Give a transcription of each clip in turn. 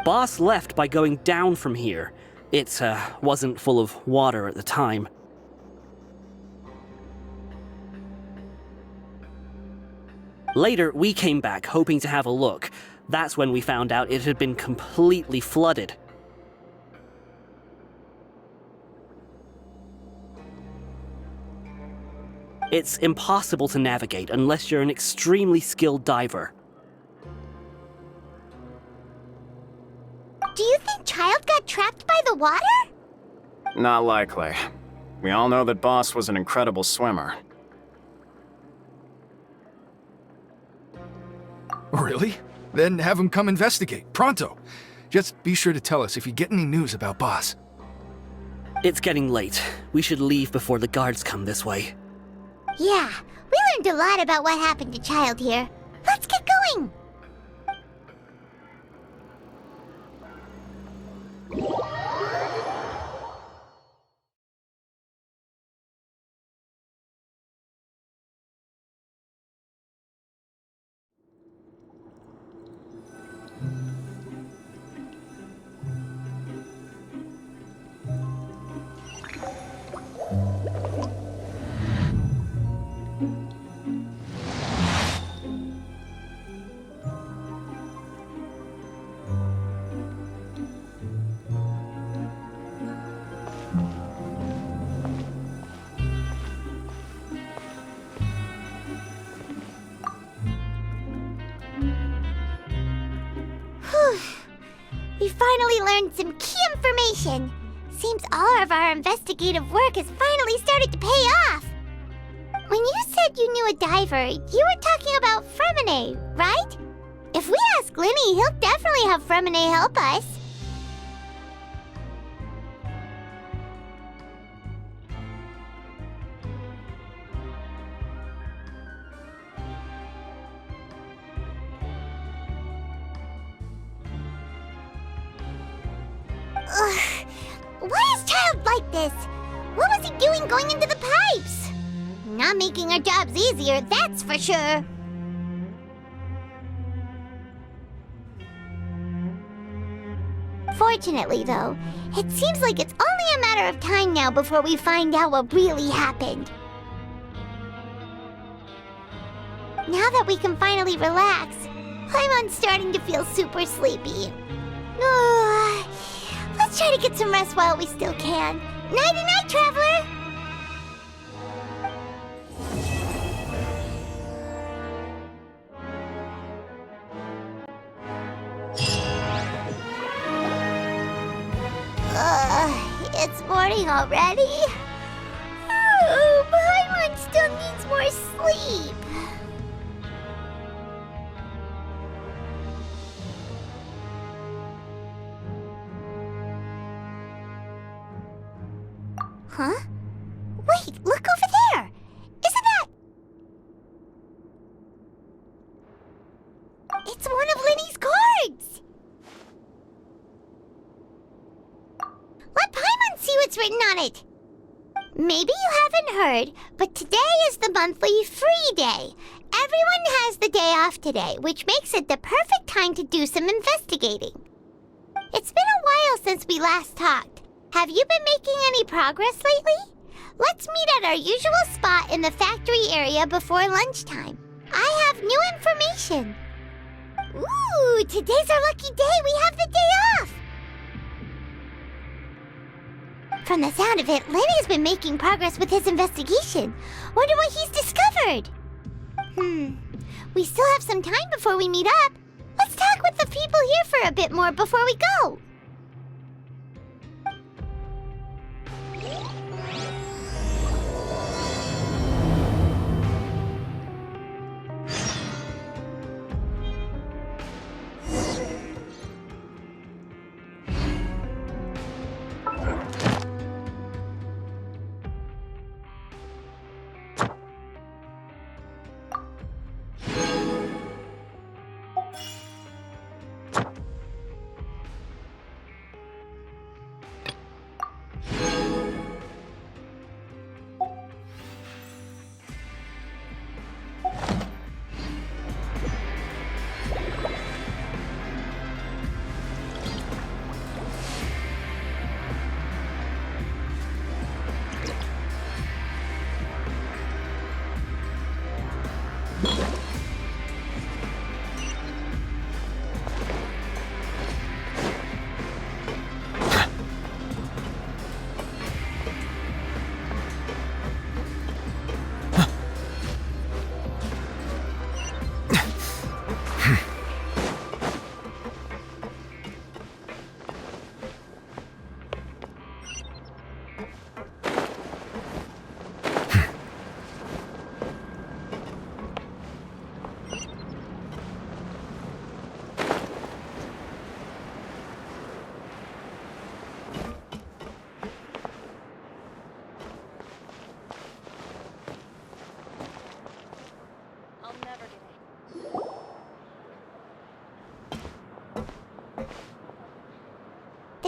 Boss left by going down from here. It wasn't full of water at the time. Later, we came back, hoping to have a look. That's when we found out it had been completely flooded. It's impossible to navigate unless you're an extremely skilled diver. Do you think Child got trapped by the water? Not likely. We all know that Boss was an incredible swimmer. Really? Then have him come investigate, pronto. Just be sure to tell us if you get any news about Boss. It's getting late. We should leave before the guards come this way. Yeah, we learned a lot about what happened to Child here. Let's get going! We finally learned some key information. Seems all of our investigative work has finally started to pay off. When you said you knew a diver, you were talking about Fremine, right? If we ask Linny, he'll definitely have Fremine help us. Ugh. Why is Child like this? What was he doing going into the pipes? Not making our jobs easier, that's for sure. Fortunately, though, it seems like it's only a matter of time now before we find out what really happened. Now that we can finally relax, I'm starting to feel super sleepy. Let's try to get some rest while we still can. Nighty-night, traveler! It's morning already? Oh, Paimon still needs more sleep. Huh? Wait, look over there! Isn't that... It's one of Linny's cards! Let Paimon see what's written on it! Maybe you haven't heard, but today is the monthly free day. Everyone has the day off today, which makes it the perfect time to do some investigating. It's been a while since we last talked. Have you been making any progress lately? Let's meet at our usual spot in the factory area before lunchtime. I have new information. Ooh, today's our lucky day. We have the day off. From the sound of it, Lenny's been making progress with his investigation. Wonder what he's discovered. We still have some time before we meet up. Let's talk with the people here for a bit more before we go.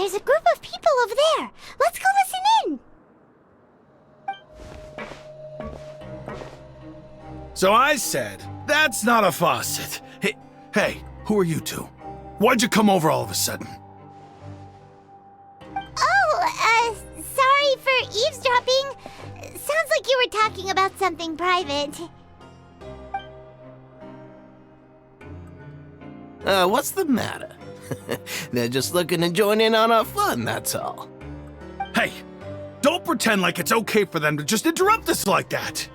There's a group of people over there. Let's go listen in. So I said, that's not a faucet. Hey, who are you two? Why'd you come over all of a sudden? Oh, sorry for eavesdropping. Sounds like you were talking about something private. What's the matter? They're just looking to join in on our fun, that's all. Hey, don't pretend like it's okay for them to just interrupt us like that.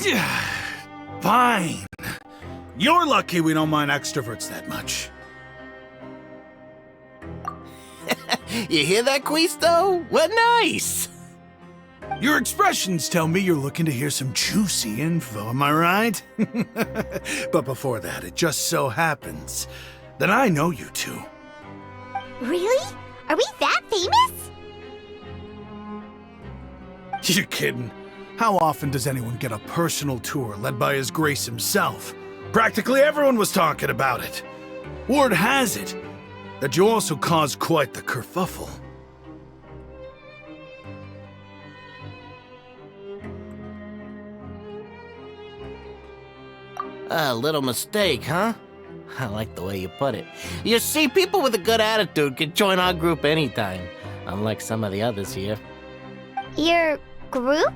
Yeah, fine. You're lucky we don't mind extroverts that much. You hear that, Quisto? What nice! Your expressions tell me you're looking to hear some juicy info, am I right? But before that, it just so happens that I know you two. Really? Are we that famous? You're kidding. How often does anyone get a personal tour led by His Grace himself? Practically everyone was talking about it. Word has it that you also caused quite the kerfuffle. A little mistake, huh? I like the way you put it. You see, people with a good attitude can join our group anytime, unlike some of the others here. Your group?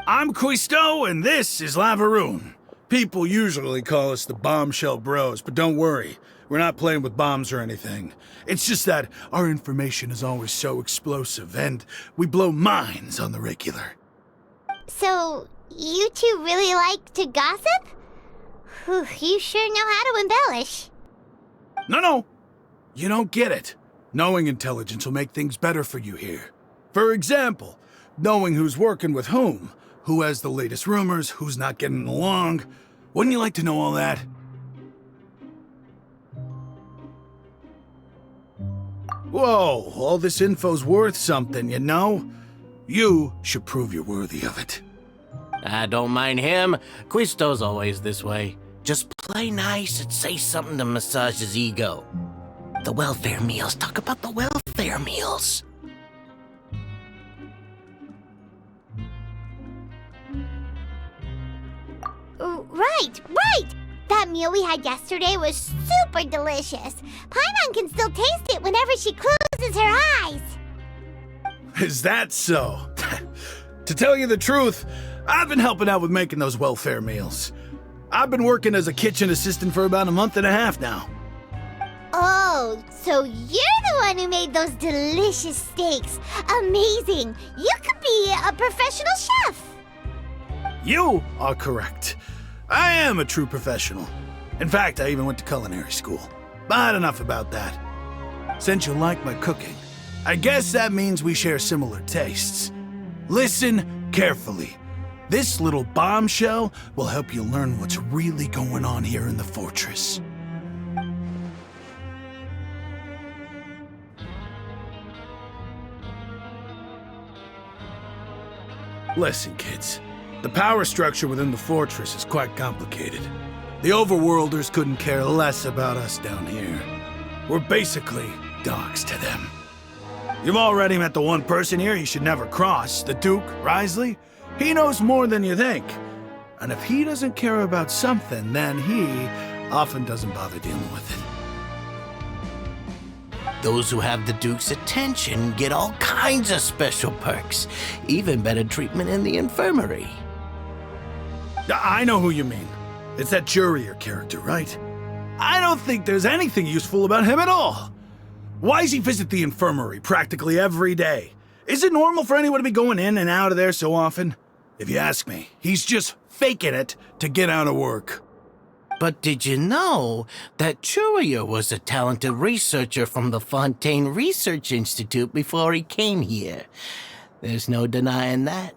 I'm Quisto, and this is Lavaroon. People usually call us the Bombshell Bros, but don't worry. We're not playing with bombs or anything. It's just that our information is always so explosive, and we blow minds on the regular. So, you two really like to gossip? Whew, you sure know how to embellish. No. You don't get it. Knowing intelligence will make things better for you here. For example, knowing who's working with whom, who has the latest rumors, who's not getting along. Wouldn't you like to know all that? Whoa, all this info's worth something, you know? You should prove you're worthy of it. I don't mind him. Quisto's always this way. Just play nice and say something to massage his ego. The welfare meals. Talk about the welfare meals. Right! That meal we had yesterday was super delicious. Paimon can still taste it whenever she closes her eyes. Is that so? To tell you the truth, I've been helping out with making those welfare meals. I've been working as a kitchen assistant for about a month and a half now. Oh, so you're the one who made those delicious steaks. Amazing! You could be a professional chef. You are correct. I am a true professional. In fact, I even went to culinary school. But enough about that. Since you like my cooking, I guess that means we share similar tastes. Listen carefully. This little bombshell will help you learn what's really going on here in the fortress. Listen, kids. The power structure within the fortress is quite complicated. The overworlders couldn't care less about us down here. We're basically dogs to them. You've already met the one person here you should never cross, the Duke, Risley. He knows more than you think. And if he doesn't care about something, then he often doesn't bother dealing with it. Those who have the Duke's attention get all kinds of special perks, even better treatment in the infirmary. I know who you mean. It's that Jurier character, right? I don't think there's anything useful about him at all. Why does he visit the infirmary practically every day? Is it normal for anyone to be going in and out of there so often? If you ask me, he's just faking it to get out of work. But did you know that Jurier was a talented researcher from the Fontaine Research Institute before he came here? There's no denying that.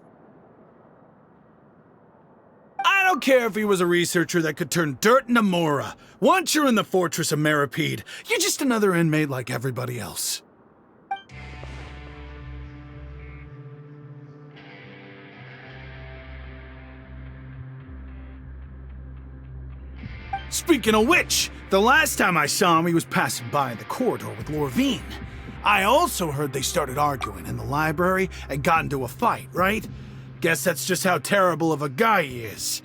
I don't care if he was a researcher that could turn dirt into Mora. Once you're in the fortress of Meripede, you're just another inmate like everybody else. Speaking of which, The last time I saw him, he was passing by in the corridor with Lorvine. I also heard they started arguing in the library and got into a fight, right? Guess that's just how terrible of a guy he is.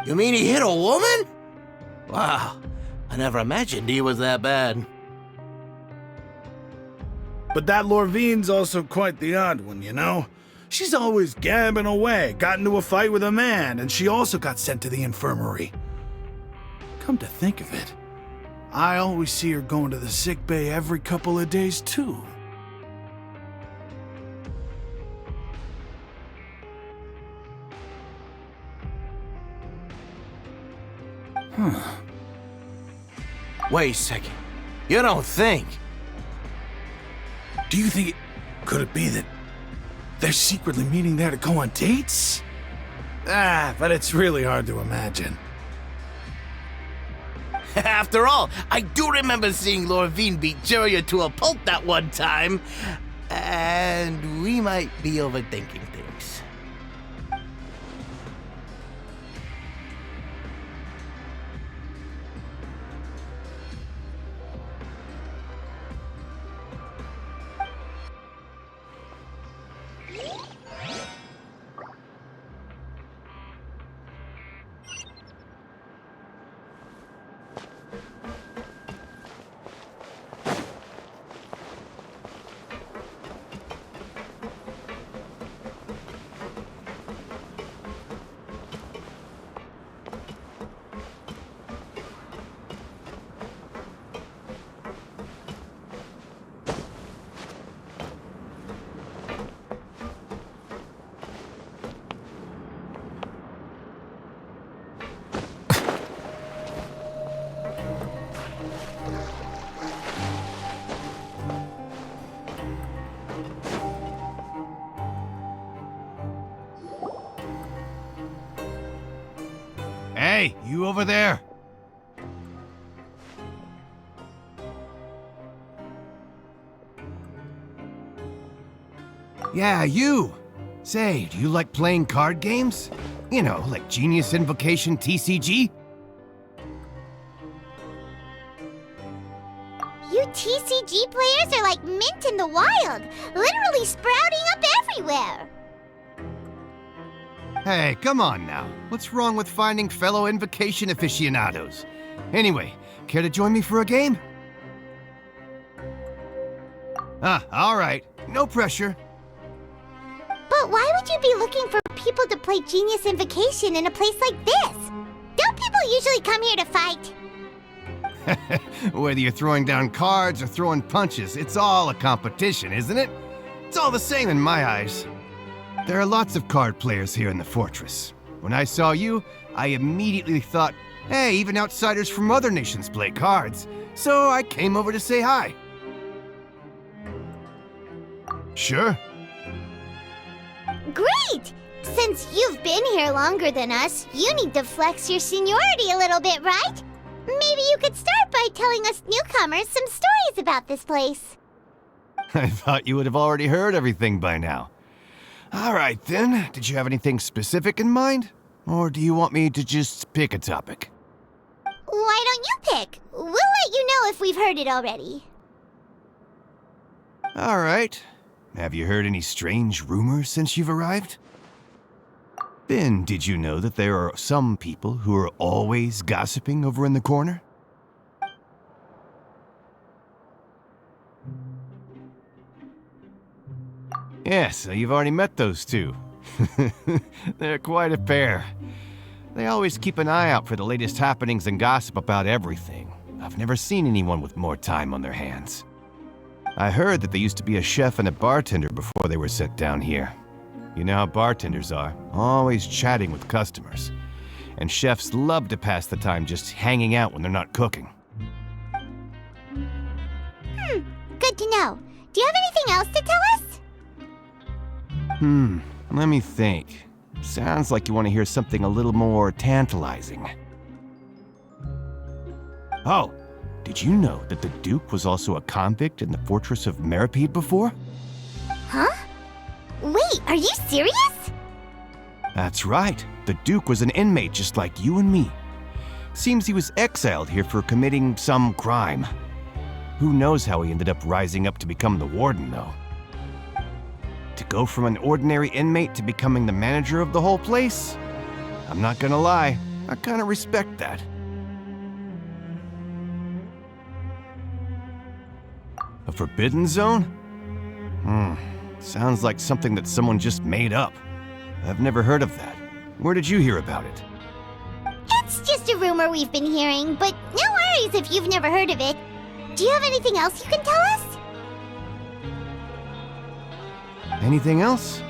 You mean he hit a woman? Wow, I never imagined he was that bad. But that Lorvine's also quite the odd one, you know? She's always gabbing away, got into a fight with a man, and she also got sent to the infirmary. Come to think of it, I always see her going to the sick bay every couple of days, too. Wait a second. You don't think? Do you think could it be that they're secretly meeting there to go on dates? But it's really hard to imagine. After all, I do remember seeing Lorvine beat Julia to a pulp that one time. And we might be overthinking things. Hey, you over there? Yeah, you! Say, do you like playing card games? You know, like Genius Invocation TCG? You TCG players are like mint in the wild, literally sprouting up everywhere. Hey, come on now. What's wrong with finding fellow Invocation aficionados? Anyway, care to join me for a game? All right. No pressure. But why would you be looking for people to play Genius Invocation in a place like this? Don't people usually come here to fight? Whether you're throwing down cards or throwing punches, it's all a competition, isn't it? It's all the same in my eyes. There are lots of card players here in the fortress. When I saw you, I immediately thought, hey, even outsiders from other nations play cards. So I came over to say hi. Sure. Great! Since you've been here longer than us, you need to flex your seniority a little bit, right? Maybe you could start by telling us newcomers some stories about this place. I thought you would have already heard everything by now. All right, then. Did you have anything specific in mind? Or do you want me to just pick a topic? Why don't you pick? We'll let you know if we've heard it already. All right. Have you heard any strange rumors since you've arrived? Then, did you know that there are some people who are always gossiping over in the corner? Yes, so you've already met those two. They're quite a pair. They always keep an eye out for the latest happenings and gossip about everything. I've never seen anyone with more time on their hands. I heard that they used to be a chef and a bartender before they were sent down here. You know how bartenders are, always chatting with customers. And chefs love to pass the time just hanging out when they're not cooking. Good to know. Do you have anything else to tell us? Let me think. Sounds like you want to hear something a little more tantalizing. Oh, did you know that the Duke was also a convict in the fortress of Meripede before? Huh? Wait, are you serious? That's right. The Duke was an inmate just like you and me. Seems he was exiled here for committing some crime. Who knows how he ended up rising up to become the warden, though. To go from an ordinary inmate to becoming the manager of the whole place? I'm not gonna lie, I kinda respect that. A forbidden zone? Sounds like something that someone just made up. I've never heard of that. Where did you hear about it? It's just a rumor we've been hearing, but no worries if you've never heard of it. Do you have anything else you can tell us? Anything else?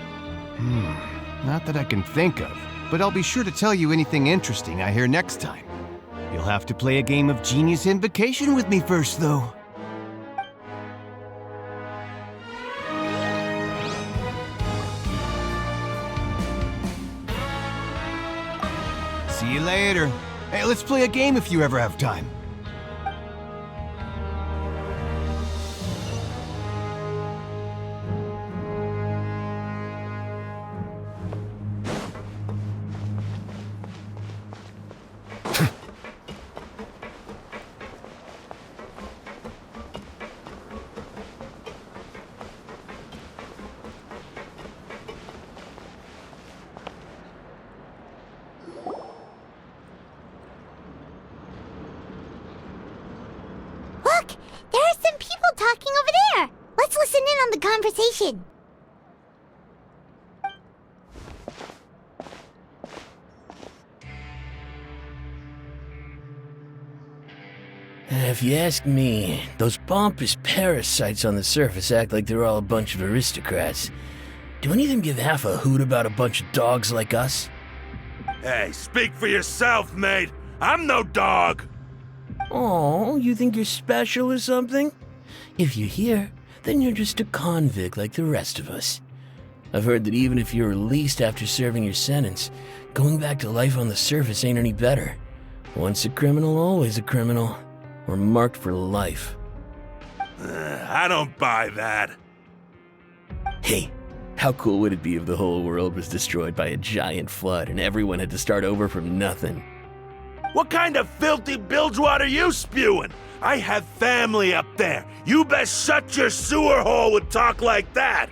Not that I can think of, but I'll be sure to tell you anything interesting I hear next time. You'll have to play a game of Genius Invocation with me first, though. See you later. Hey, let's play a game if you ever have time. Look, there are some people talking over there. Let's listen in on the conversation. If you ask me, those pompous parasites on the surface act like they're all a bunch of aristocrats. Do any of them give half a hoot about a bunch of dogs like us? Hey, speak for yourself, mate. I'm no dog. Oh, you think you're special or something? If you're here, then you're just a convict like the rest of us. I've heard that even if you're released after serving your sentence, going back to life on the surface ain't any better. Once a criminal, always a criminal. We're marked for life. I don't buy that. Hey, how cool would it be if the whole world was destroyed by a giant flood and everyone had to start over from nothing? What kind of filthy bilgewater are you spewing? I have family up there. You best shut your sewer hole with talk like that.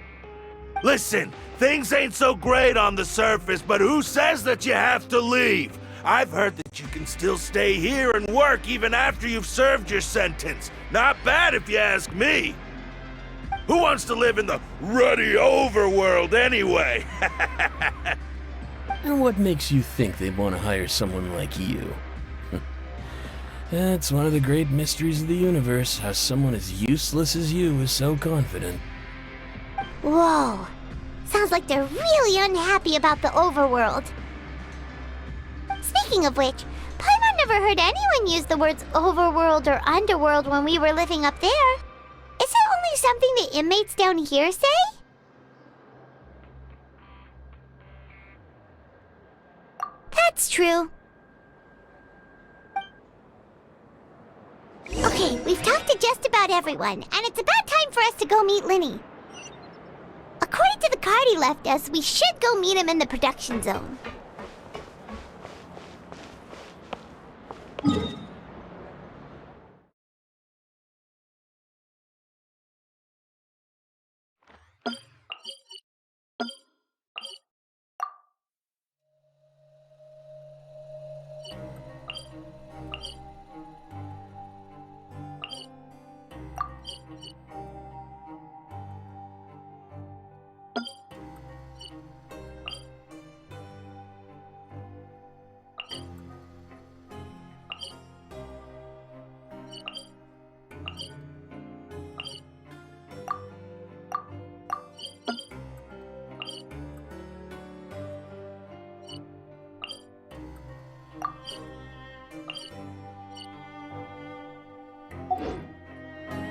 Listen, things ain't so great on the surface, but who says that you have to leave? I've heard that you can still stay here and work even after you've served your sentence. Not bad if you ask me. Who wants to live in the ruddy overworld anyway? And what makes you think they'd want to hire someone like you? That's one of the great mysteries of the universe, how someone as useless as you is so confident. Whoa. Sounds like they're really unhappy about the overworld. Speaking of which, Paimon never heard anyone use the words overworld or underworld when we were living up there. Is it only something the inmates down here say? That's true. Okay, we've talked to just about everyone, and it's about time for us to go meet Linny. According to the card he left us, we should go meet him in the production zone.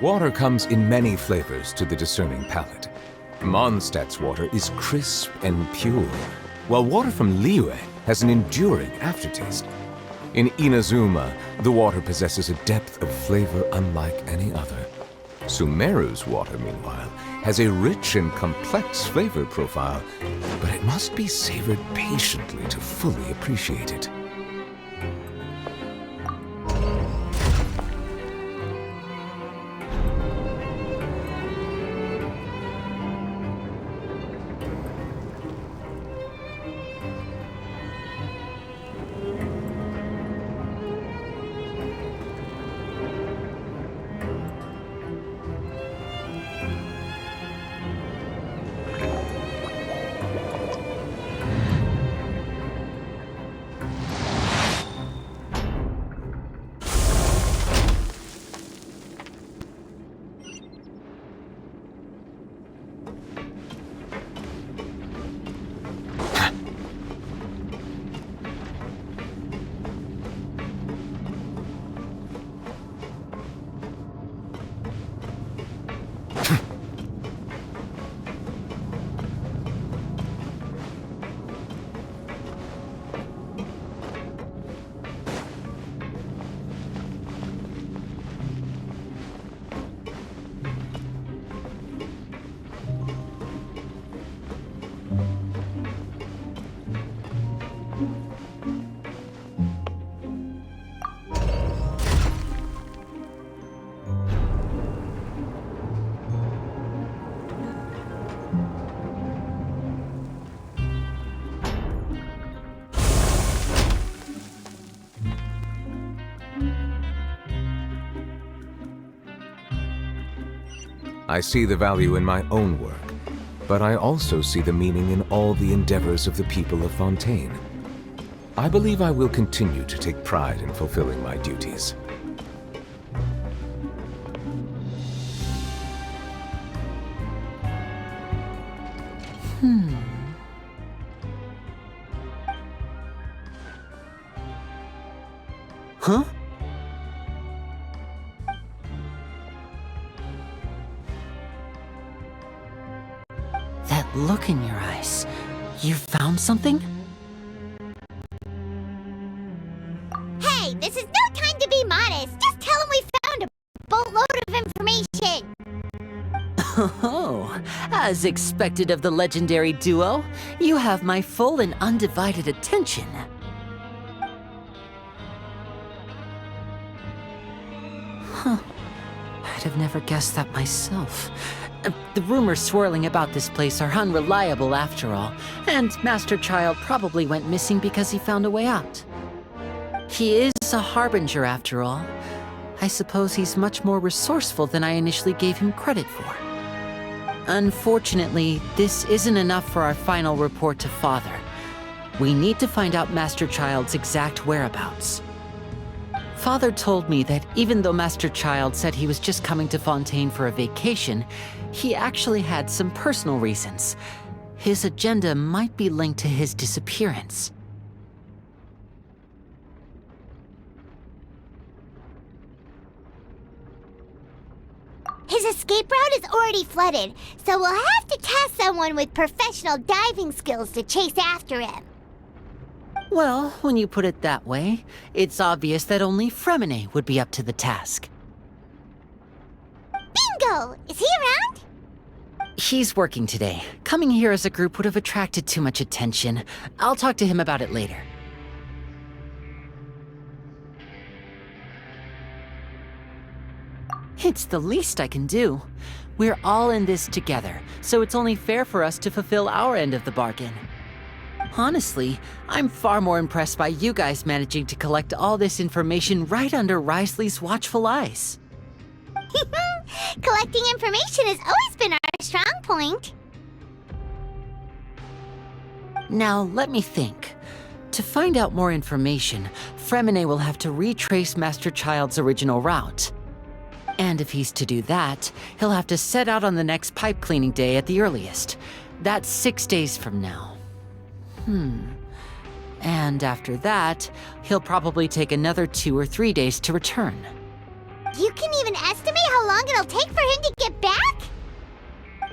Water comes in many flavors to the discerning palate. Mondstadt's water is crisp and pure, while water from Liyue has an enduring aftertaste. In Inazuma, the water possesses a depth of flavor unlike any other. Sumeru's water, meanwhile, has a rich and complex flavor profile, but it must be savored patiently to fully appreciate it. I see the value in my own work, but I also see the meaning in all the endeavors of the people of Fontaine. I believe I will continue to take pride in fulfilling my duties. Huh? That look in your eyes. You found something? Hey, this is no time to be modest. Just tell him we found a boatload of information. Oh, as expected of the legendary duo, you have my full and undivided attention. Huh. I'd have never guessed that myself. The rumors swirling about this place are unreliable after all, and Master Child probably went missing because he found a way out. He is a harbinger after all. I suppose he's much more resourceful than I initially gave him credit for. Unfortunately, this isn't enough for our final report to Father. We need to find out Master Child's exact whereabouts. Father told me that even though Master Child said he was just coming to Fontaine for a vacation, he actually had some personal reasons. His agenda might be linked to his disappearance. His escape route is already flooded, so we'll have to task someone with professional diving skills to chase after him. Well, when you put it that way, it's obvious that only Fremine would be up to the task. Bingo! Is he around? He's working today. Coming here as a group would have attracted too much attention. I'll talk to him about it later. It's the least I can do. We're all in this together, so it's only fair for us to fulfill our end of the bargain. Honestly, I'm far more impressed by you guys managing to collect all this information right under Risley's watchful eyes. Collecting information has always been our strong point. Now, let me think. To find out more information, Fremine will have to retrace Master Child's original route. And if he's to do that, he'll have to set out on the next pipe cleaning day at the earliest. That's 6 days from now. And after that, he'll probably take another 2 or 3 days to return. You can even estimate how long it'll take for him to get back?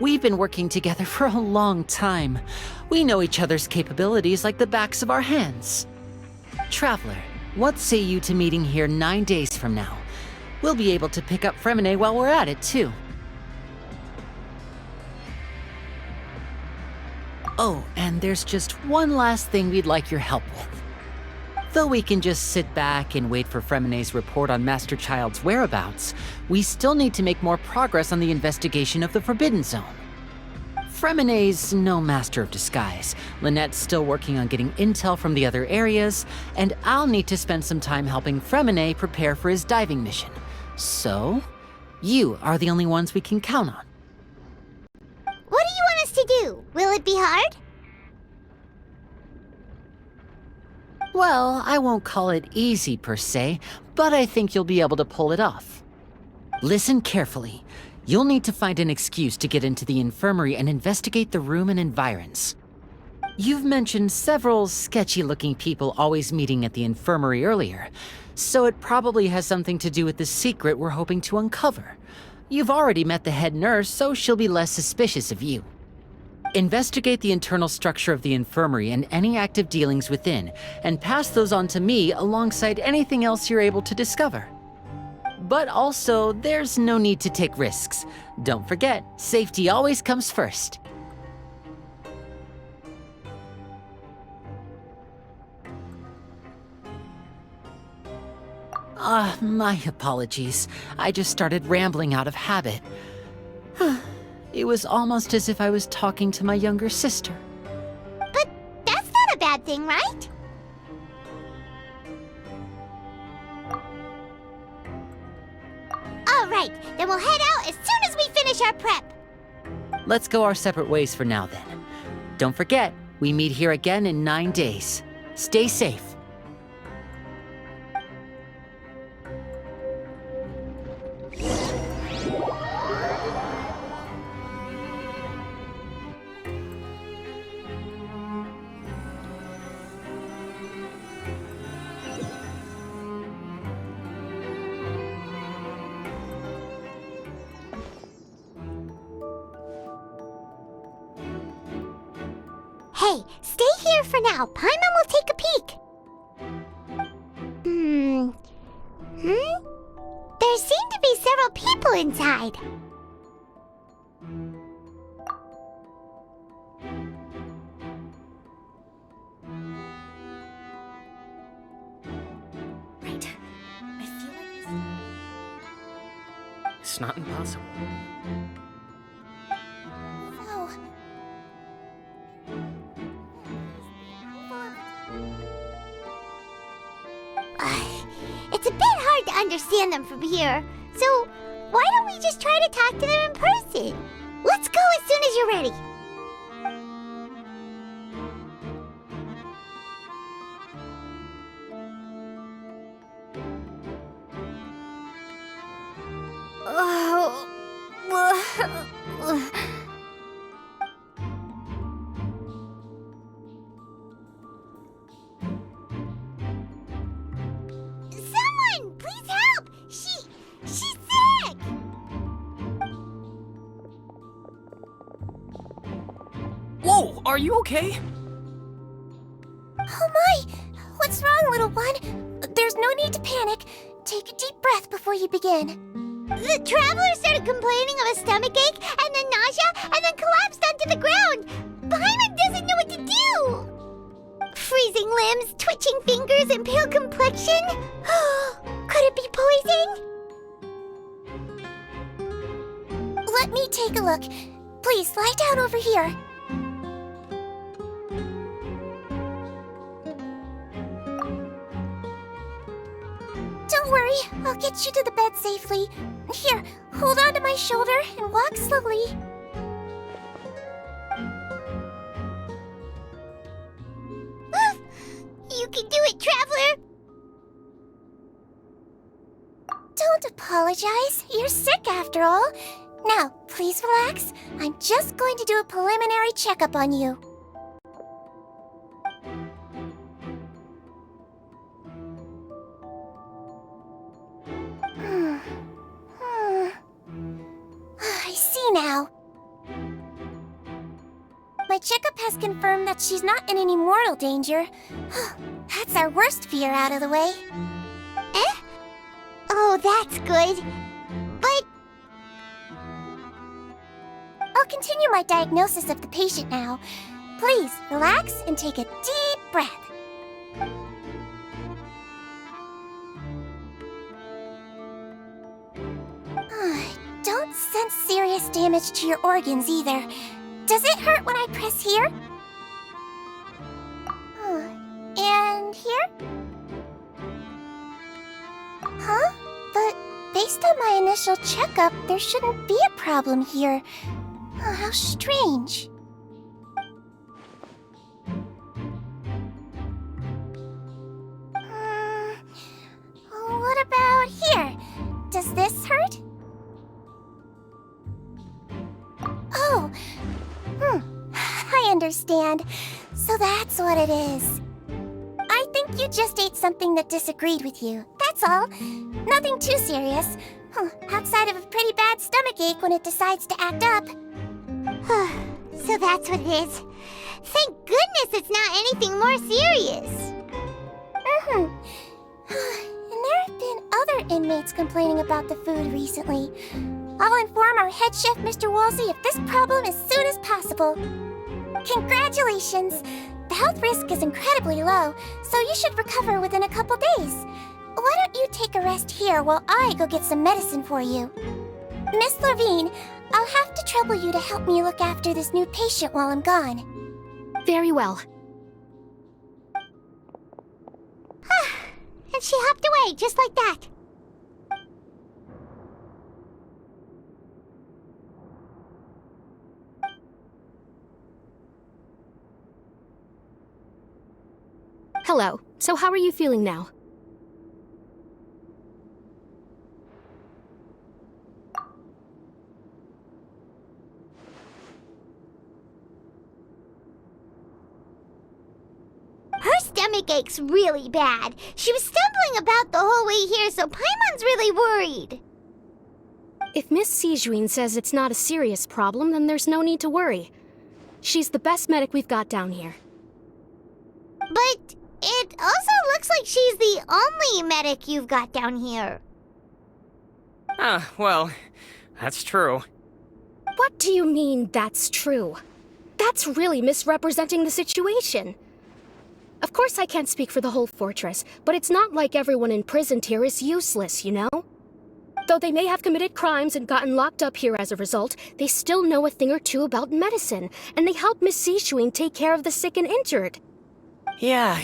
We've been working together for a long time. We know each other's capabilities like the backs of our hands. Traveler, what say you to meeting here 9 days from now? We'll be able to pick up Fremine while we're at it, too. Oh, and there's just one last thing we'd like your help with. Though we can just sit back and wait for Fremene's report on Master Child's whereabouts, we still need to make more progress on the investigation of the Forbidden Zone. Fremene's no master of disguise, Lynette's still working on getting intel from the other areas, and I'll need to spend some time helping Fremene prepare for his diving mission. So, you are the only ones we can count on. What do you want us to do? Will it be hard? Well, I won't call it easy per se, but I think you'll be able to pull it off. Listen carefully. You'll need to find an excuse to get into the infirmary and investigate the room and environs. You've mentioned several sketchy-looking people always meeting at the infirmary earlier, so it probably has something to do with the secret we're hoping to uncover. You've already met the head nurse, so she'll be less suspicious of you. Investigate the internal structure of the infirmary and any active dealings within, and pass those on to me alongside anything else you're able to discover. But also, there's no need to take risks. Don't forget, safety always comes first. My apologies. I just started rambling out of habit. It was almost as if I was talking to my younger sister. But that's not a bad thing, right? All right, then we'll head out as soon as we finish our prep. Let's go our separate ways for now then. Don't forget, we meet here again in 9 days. Stay safe. Hey, stay here for now. Paimon will take a peek. There seem to be several people inside. Right. I feel like It's not impossible. It's a bit hard to understand them from here, so why don't we just try to talk to them in person? Let's go as soon as you're ready. Someone, please help! She's sick! Whoa, are you okay? Oh my! What's wrong, little one? There's no need to panic. Take a deep breath before you begin. The traveler started complaining of a stomachache, and then nausea, and then collapsed onto the ground. Paimon doesn't know what to do! Freezing limbs, twitching fingers, and pale complexion? Could it be poison? Let me take a look. Please, lie down over here. Don't worry, I'll get you to the bed safely. Here, hold on to my shoulder and walk slowly. You can do it, traveler! Don't apologize. You're sick after all. Now, please relax. I'm just going to do a preliminary checkup on you. I see now. My checkup has confirmed that she's not in any mortal danger. That's our worst fear out of the way. Eh? Oh, that's good. But I'll continue my diagnosis of the patient now. Please, relax and take a deep breath. Don't sense serious damage to your organs either. Does it hurt when I press here? And here? Huh? But based on my initial checkup, there shouldn't be a problem here. Oh, how strange. What about here? Does this hurt? Oh, I understand. So that's what it is. I think you just ate something that disagreed with you. That's all. Nothing too serious. Outside of a pretty bad stomachache when it decides to act up. So that's what it is. Thank goodness it's not anything more serious. And there have been other inmates complaining about the food recently. I'll inform our head chef, Mr. Woolsey, of this problem as soon as possible. Congratulations! The health risk is incredibly low, so you should recover within a couple days. Why don't you take a rest here while I go get some medicine for you? Miss Levine, I'll have to trouble you to help me look after this new patient while I'm gone. Very well. And she hopped away just like that. Hello. So how are you feeling now? Her stomach aches really bad. She was stumbling about the whole way here, so Paimon's really worried. If Miss Sijuin says it's not a serious problem, then there's no need to worry. She's the best medic we've got down here. But it also looks like she's the only medic you've got down here. Well, that's true. What do you mean, that's true? That's really misrepresenting the situation. Of course I can't speak for the whole fortress, but it's not like everyone imprisoned here is useless, you know? Though they may have committed crimes and gotten locked up here as a result, they still know a thing or two about medicine, and they help Miss Sijuin take care of the sick and injured. Yeah,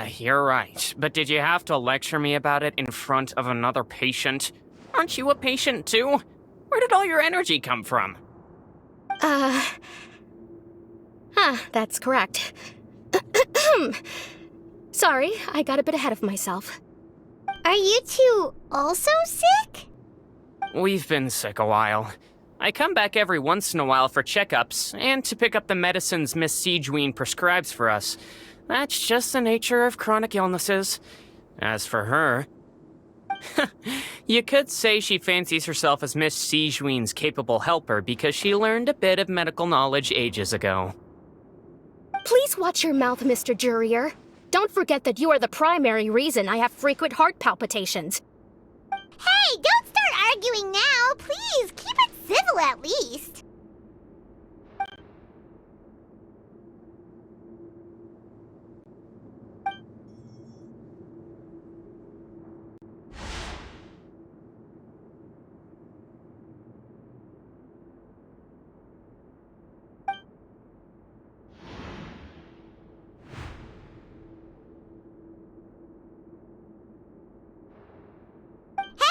you're right. But did you have to lecture me about it in front of another patient? Aren't you a patient too? Where did all your energy come from? That's correct. Sorry, I got a bit ahead of myself. Are you two also sick? We've been sick a while. I come back every once in a while for checkups, and to pick up the medicines Miss Sijuin prescribes for us. That's just the nature of chronic illnesses. As for her... you could say she fancies herself as Miss Sijuin's capable helper because she learned a bit of medical knowledge ages ago. Please watch your mouth, Mr. Jurier. Don't forget that you are the primary reason I have frequent heart palpitations. Hey, don't start arguing now! Please, keep it civil at least.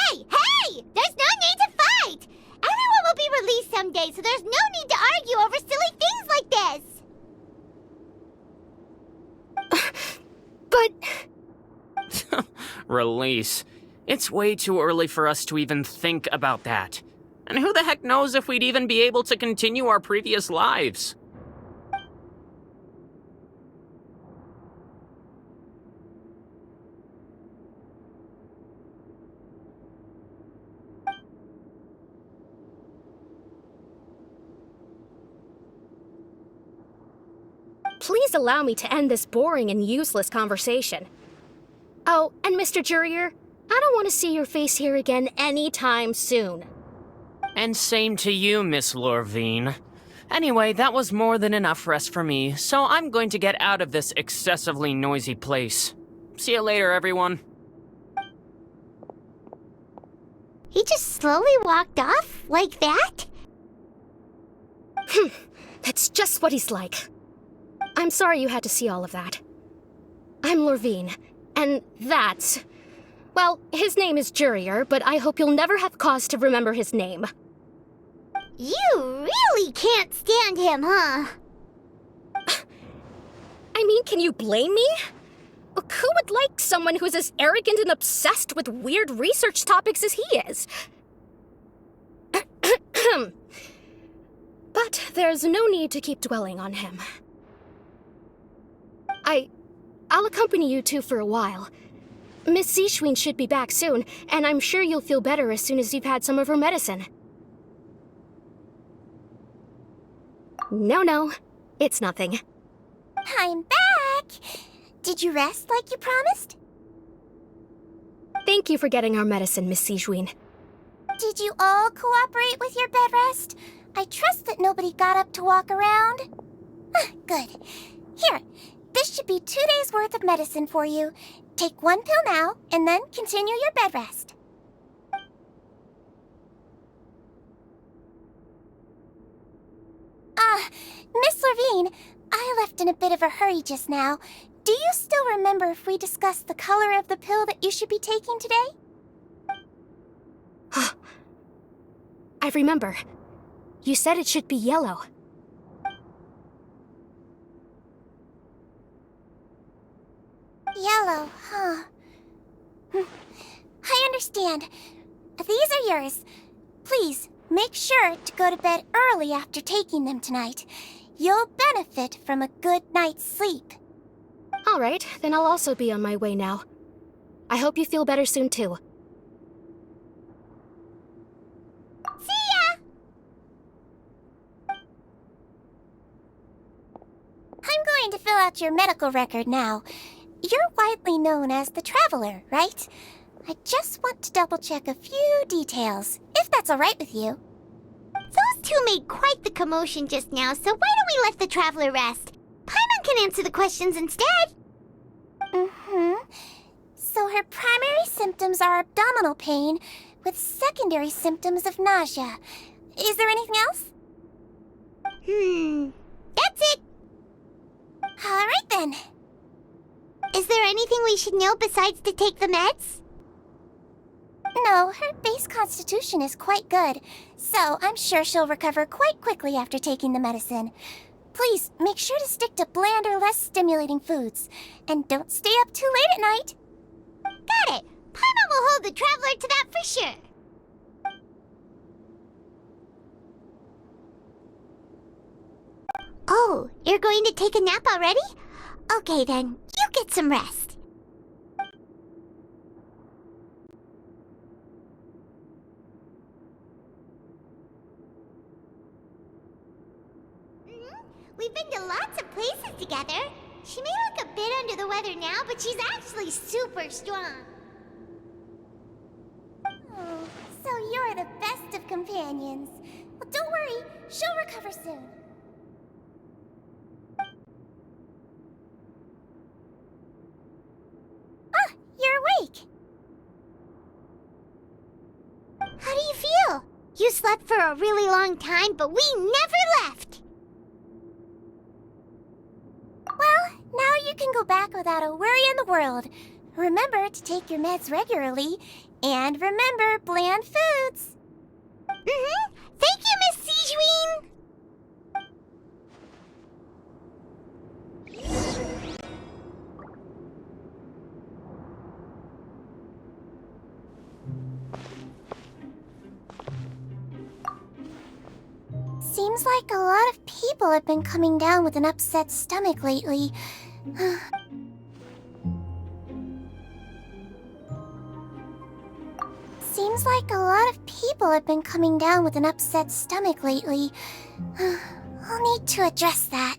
Hey! There's no need to fight! Everyone will be released someday, so there's no need to argue over silly things like this! But... Release. It's way too early for us to even think about that. And who the heck knows if we'd even be able to continue our previous lives? Please allow me to end this boring and useless conversation. Oh, and Mr. Jurier, I don't want to see your face here again anytime soon. And same to you, Miss Lorvine. Anyway, that was more than enough rest for me, so I'm going to get out of this excessively noisy place. See you later, everyone. He just slowly walked off like that? That's just what he's like. I'm sorry you had to see all of that. I'm Lorvine, and that's... Well, his name is Jurier, but I hope you'll never have cause to remember his name. You really can't stand him, huh? I mean, can you blame me? Who would like someone who's as arrogant and obsessed with weird research topics as he is? But there's no need to keep dwelling on him. I'll accompany you two for a while. Miss Seashween should be back soon, and I'm sure you'll feel better as soon as you've had some of her medicine. No, it's nothing. I'm back! Did you rest like you promised? Thank you for getting our medicine, Miss Seashween. Did you all cooperate with your bed rest? I trust that nobody got up to walk around. Good. Here, this should be 2 days' worth of medicine for you. Take 1 pill now, and then continue your bed rest. Miss Lorvine, I left in a bit of a hurry just now. Do you still remember if we discussed the color of the pill that you should be taking today? I remember. You said it should be yellow. Yellow, huh? I understand. These are yours. Please, make sure to go to bed early after taking them tonight. You'll benefit from a good night's sleep. All right, then I'll also be on my way now. I hope you feel better soon, too. See ya! I'm going to fill out your medical record now. You're widely known as the Traveler, right? I just want to double-check a few details, if that's all right with you. Those two made quite the commotion just now, so why don't we let the Traveler rest? Paimon can answer the questions instead. So her primary symptoms are abdominal pain, with secondary symptoms of nausea. Is there anything else? That's it. All right then. Is there anything we should know besides to take the meds? No, her base constitution is quite good, so I'm sure she'll recover quite quickly after taking the medicine. Please, make sure to stick to bland or less stimulating foods. And don't stay up too late at night. Got it. Paimon will hold the Traveler to that for sure. Oh, you're going to take a nap already? Okay then, you get some rest. We've been to lots of places together. She may look a bit under the weather now, but she's actually super strong. Oh, so you're the best of companions. Well, don't worry, she'll recover soon. You're awake. How do you feel? You slept for a really long time, but we never left. Well, now you can go back without a worry in the world. Remember to take your meds regularly, and remember bland foods. Thank you, Miss Seashween. Seems like a lot of people have been coming down with an upset stomach lately. Seems like a lot of people have been coming down with an upset stomach lately. I'll need to address that.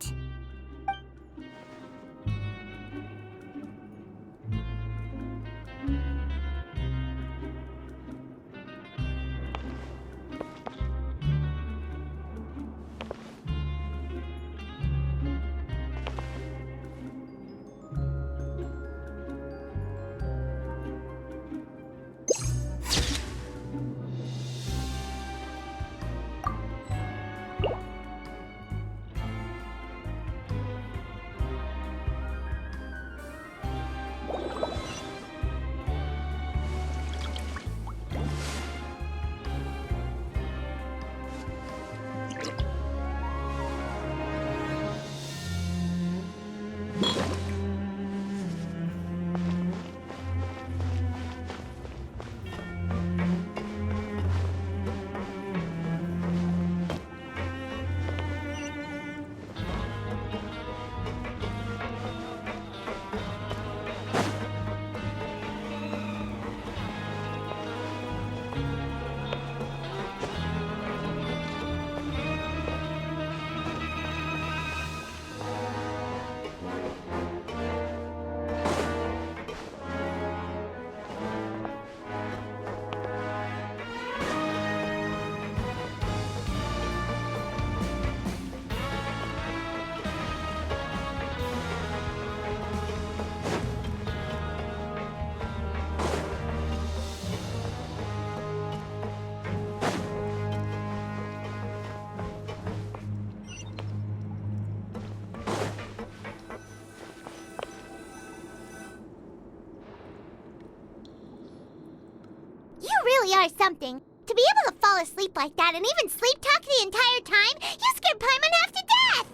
really are something. To be able to fall asleep like that and even sleep talk the entire time, you scared Paimon half to death!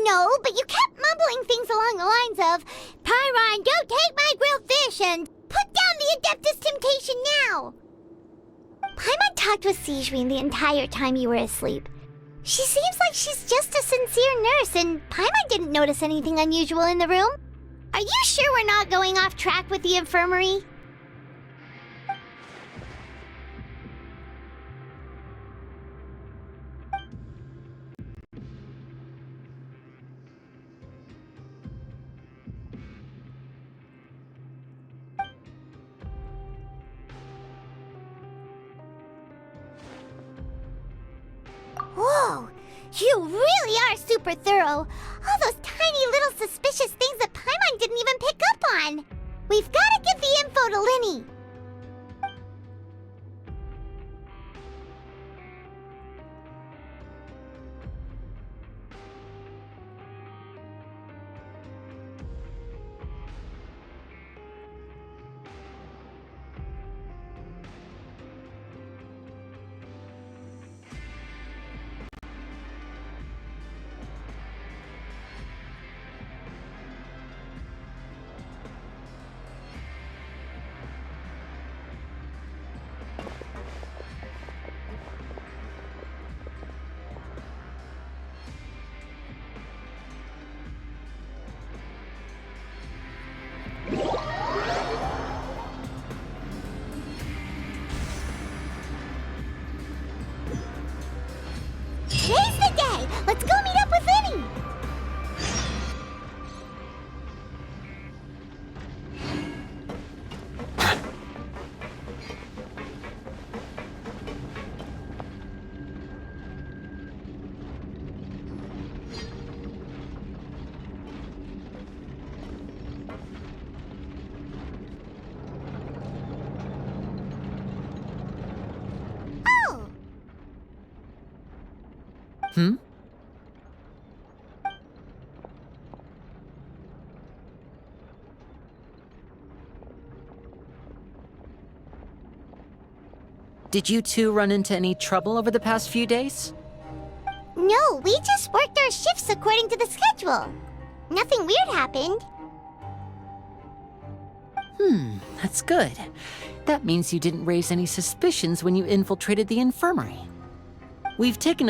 No, but you kept mumbling things along the lines of, Pyron, don't take my grilled fish, and put down the Adeptus Temptation now! Paimon talked with Sigewinne the entire time you were asleep. She seems like she's just a sincere nurse, and Paimon didn't notice anything unusual in the room. Are you sure we're not going off track with the infirmary? Whoa! You really are super thorough! All those tiny little suspicious things that Paimon didn't even pick up on! We've gotta give the info to Linny! Today's the day! Let's go meet up with Linny! Hmm? Did you two run into any trouble over the past few days? No, we just worked our shifts according to the schedule. Nothing weird happened. That's good. That means you didn't raise any suspicions when you infiltrated the infirmary. We've taken